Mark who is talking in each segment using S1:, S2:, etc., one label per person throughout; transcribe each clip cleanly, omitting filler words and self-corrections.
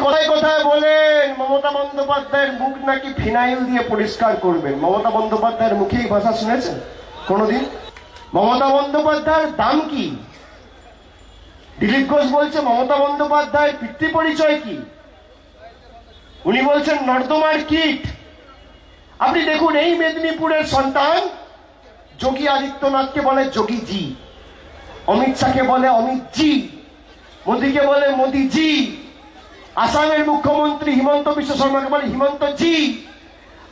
S1: কথায় কথায় বলেন মমতা বন্দ্যোপাধ্যায়ের মুখ নাকি ফিনাইল দিয়ে পরিষ্কার করবেন। মমতা বন্দ্যোপাধ্যায়ের মুখে এই ভাষা শুনেছেন কোনদিন? মমতা বন্দ্যোপাধ্যায়ের দাম কি? দিলীপ ঘোষ বলছে মমতা বন্দ্যোপাধ্যায়ের পিতৃ পরিচয় কি? উনি বলছেন নর্দমার কীট। আপনি দেখুন, এই মেদিনীপুরের সন্তান যোগী আদিত্যনাথকে বলে যোগী জি, অমিত শাহকে বলে অমিত জি, মোদীকে বলে মোদী জি, আসামের মুখ্যমন্ত্রী হিমন্ত বিশ্ব শর্মাকে বলে হিমন্ত জি,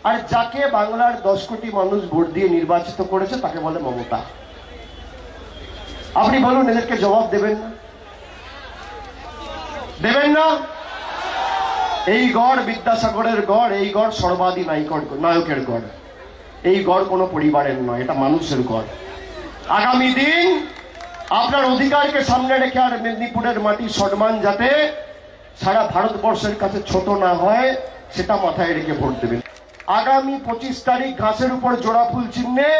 S1: আর যাকে বাংলার 10 কোটি মানুষ ভোট দিয়ে নির্বাচিত করেছে তাকে বলে মমতা। আপনি বলুন, এদেরকে জবাব দেবেন না? দেবেন না? এই গড় বিদ্যাসাগরের গড়, এই গড় সর্বাধি নায়কের গড়। এই গড় কোনো পরিবারের নয়, এটা মানুষের গড়। আগামী দিন আপনার অধিকারকে সামনে রেখে আর মেদিনীপুরের মাটির সম্মান যাতে সারা ভারতবর্ষের কাছে ছোট না হয় সেটা মাথায় রেখে ভোট দেবেন। আগামী 25 তারিখ ঘাসের উপর জোড়া ফুল চিহ্নে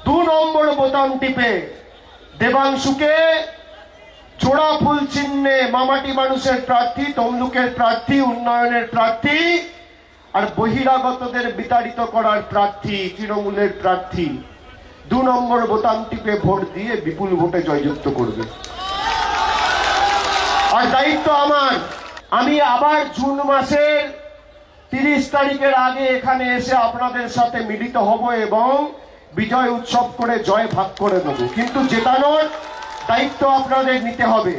S1: 2 নম্বর বোতাম টিপে দেবাংশুকে জোড়া ফুল চিহ্নে মামাটি মানুষের প্রার্থী, তমলুকের প্রার্থী, উন্নয়নের প্রার্থী আর বহিরাগতদের বিতাড়িত করার প্রার্থী, তৃণমূলের প্রার্থী 2 নম্বর বোতাম টিপে ভোট দিয়ে বিপুল ভোটে জয়যুক্ত করবে। আর দায়িত্ব আমার। আমি আবার জুন মাসের 30 তারিখের আগে এখানে এসে আপনাদের সাথে মিলিত হব এবং বিজয় উৎসব করে জয় ভাগ করে নেব। কিন্তু জেতানোর দায়িত্ব আপনাদের নিতে হবে।